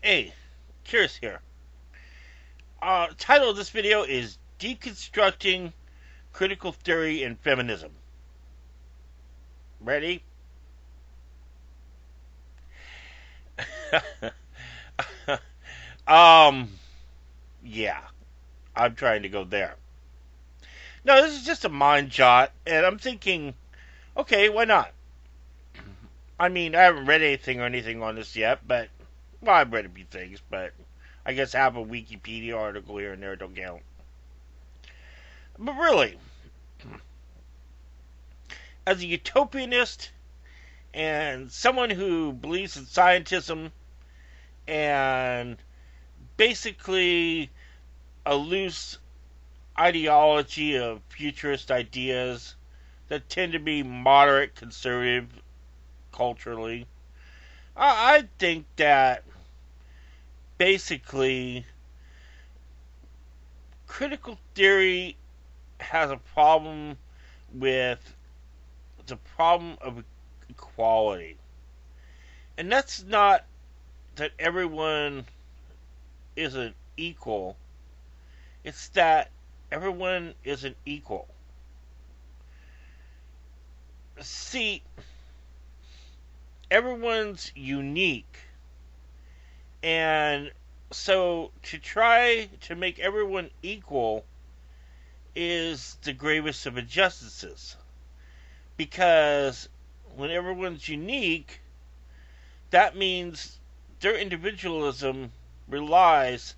Hey, curious here. Title of this video is Deconstructing Critical Theory and Feminism. Ready? um, yeah, I'm trying to go there. No, this is just a mind jot, and I'm thinking, okay, why not? I mean, I haven't read anything or anything on this yet, but, well, I've read a few things, but I guess I have a Wikipedia article here and there don't count. But really, as a utopianist and someone who believes in scientism and basically a loose ideology of futurist ideas that tend to be moderate conservative culturally, I think that basically critical theory has a problem with the problem of equality. And that's not that everyone isn't equal, it's that everyone isn't equal. See, everyone's unique, and so to try to make everyone equal is the gravest of injustices. Because when everyone's unique, that means their individualism relies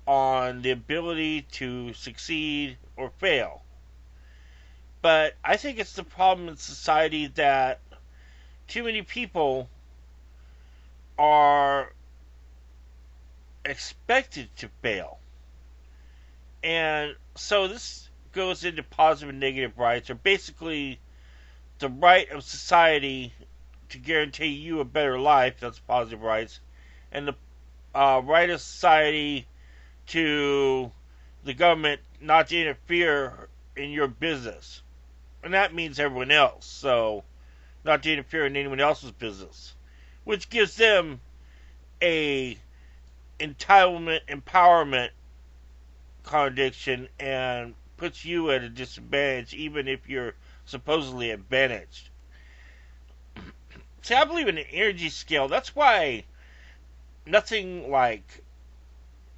on the ability to succeed or fail. But I think it's the problem in society that too many people are expected to fail. And so this goes into positive and negative rights, or basically the right of society to guarantee you a better life, that's positive rights, and the right of society to the government not to interfere in your business. And that means everyone else, so not to interfere in anyone else's business. Which gives them a entitlement, empowerment contradiction and puts you at a disadvantage even if you're supposedly advantaged. See, I believe in an energy scale. That's why nothing like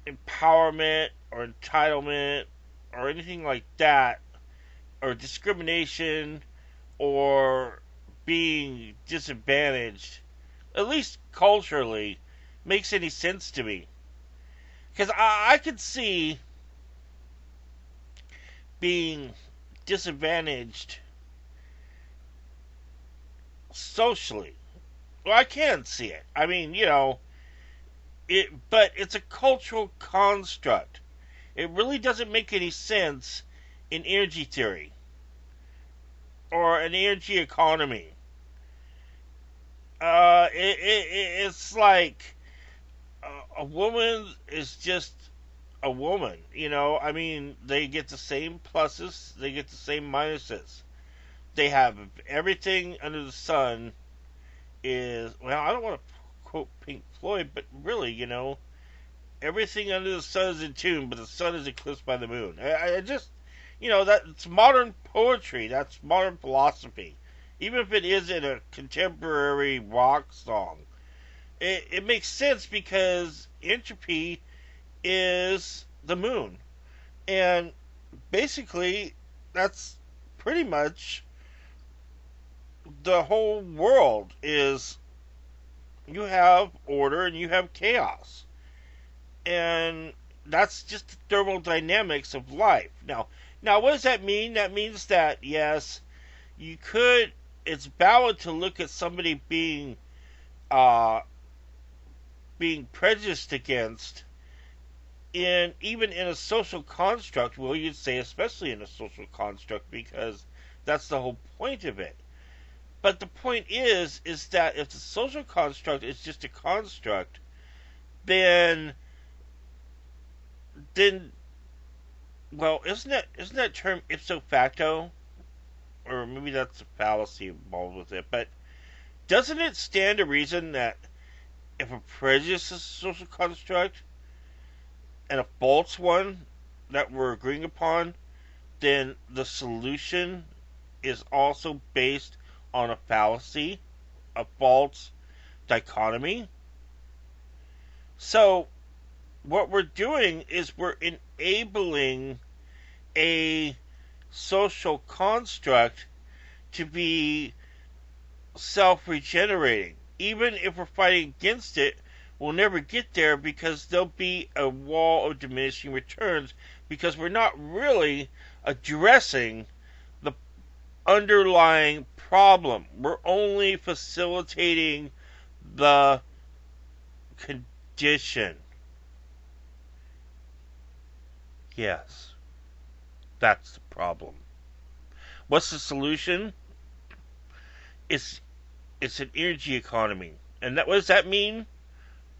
empowerment or entitlement or anything like that, or discrimination or being disadvantaged, at least culturally, makes any sense to me. Because I could see being disadvantaged socially. Well, I can see it. I mean, but it's a cultural construct. It really doesn't make any sense in energy theory or an energy economy. It's like a woman is just a woman. I mean, they get the same pluses, they get the same minuses. They have everything under the sun is, well, I don't want to quote Pink Floyd, but really, everything under the sun is in tune, but the sun is eclipsed by the moon. I just, that's modern poetry. That's modern philosophy. Even if it is in a contemporary rock song, it makes sense because entropy is the moon. And basically, that's pretty much the whole world is you have order and you have chaos. And that's just the thermodynamics of life. Now, what does that mean? That means that, yes, you could, it's valid to look at somebody uh, being prejudiced against even in a social construct. Well, you'd say especially in a social construct because that's the whole point of it. But the point is that if the social construct is just a construct, then then well, isn't that term ipso facto, or maybe that's a fallacy involved with it? But doesn't it stand to reason that if a prejudice is a social construct and a false one that we're agreeing upon, then the solution is also based on a fallacy, a false dichotomy. So, what we're doing is we're enabling a social construct to be self regenerating. Even if we're fighting against it, we'll never get there because there'll be a wall of diminishing returns because we're not really addressing the underlying problem. We're only facilitating the condition. Yes, that's the problem. What's the solution? It's it's an energy economy. And that what does that mean?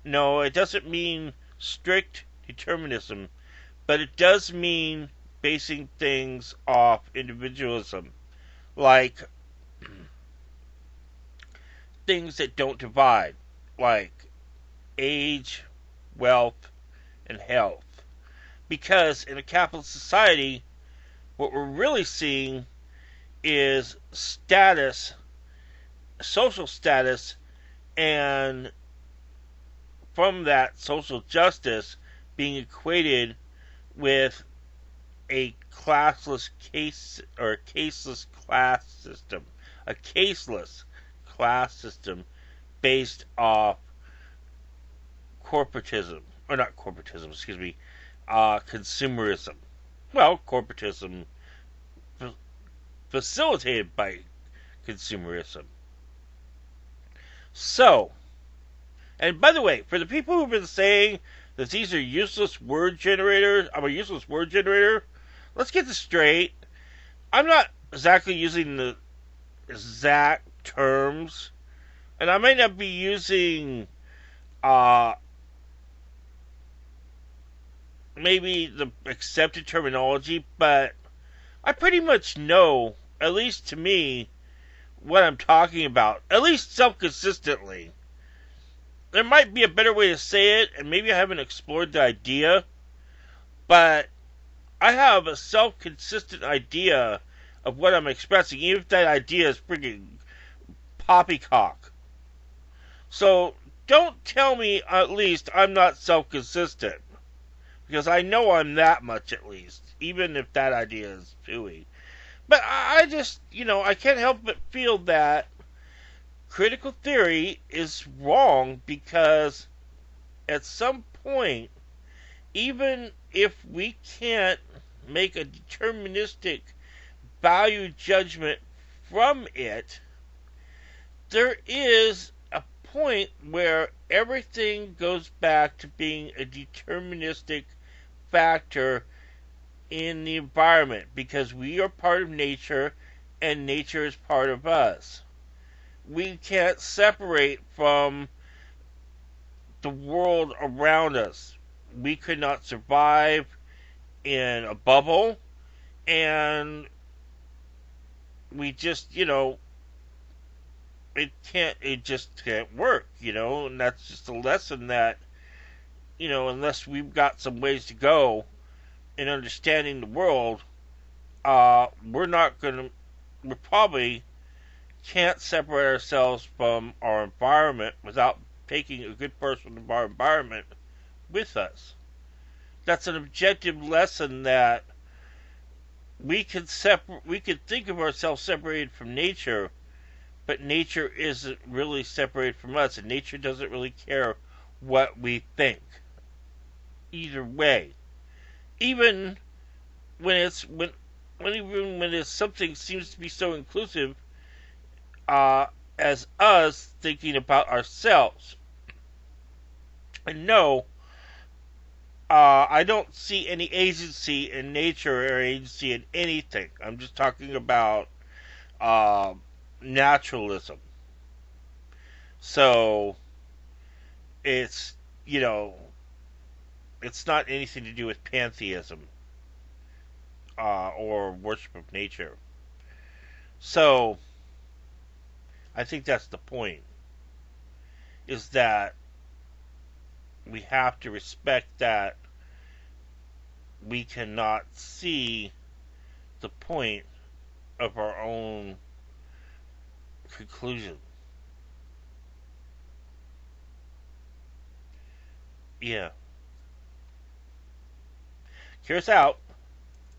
No, it doesn't mean strict determinism, but it does mean basing things off individualism, like things that don't divide, like age, wealth, and health. Because in a capitalist society, what we're really seeing is status, social status, and from that social justice being equated with a classless case or caseless class system, a caseless class system based off corporatism, or not corporatism, excuse me, consumerism. Well, corporatism facilitated by consumerism. So, and by the way, for the people who've been saying that these are useless word generators, I'm a useless word generator, let's get this straight. I'm not exactly using the exact terms, and I might not be using maybe the accepted terminology, but I pretty much know, at least to me, what I'm talking about, at least self-consistently. There might be a better way to say it, and maybe I haven't explored the idea, but I have a self-consistent idea of what I'm expressing, even if that idea is freaking poppycock. So don't tell me at least I'm not self-consistent, because I know I'm that much at least, even if that idea is pooey. But I just, I can't help but feel that critical theory is wrong because at some point, even if we can't make a deterministic value judgment from it, there is a point where everything goes back to being a deterministic factor in the environment because we are part of nature and nature is part of us. We can't separate from the world around us. We could not survive in a bubble, and we just, it just can't work, and that's just a lesson that, unless we've got some ways to go in understanding the world, we're not gonna, we probably can't separate ourselves from our environment without taking a good portion of our environment with us. That's an objective lesson that we could think of ourselves separated from nature, but nature isn't really separated from us, and nature doesn't really care what we think. Either way, even even when it's something seems to be so inclusive, as us thinking about ourselves. And no, I don't see any agency in nature or agency in anything. I'm just talking about naturalism. So it's it's not anything to do with pantheism or worship of nature. So I think that's the point. Is that we have to respect that we cannot see the point of our own conclusion. Yeah. Hear us out.